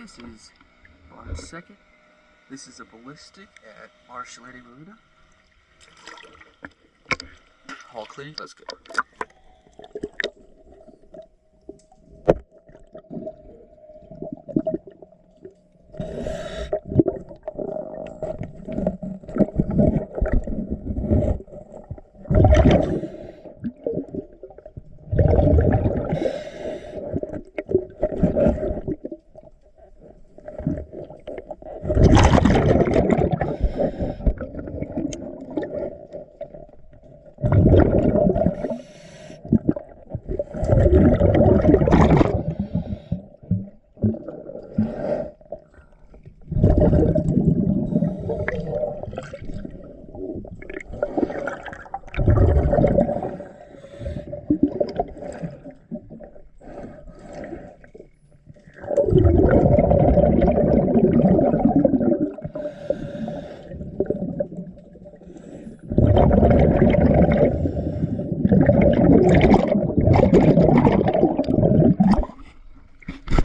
This is March 2nd. This is a ballistic at Marsh Landing Marina. Hull cleaning, let's go.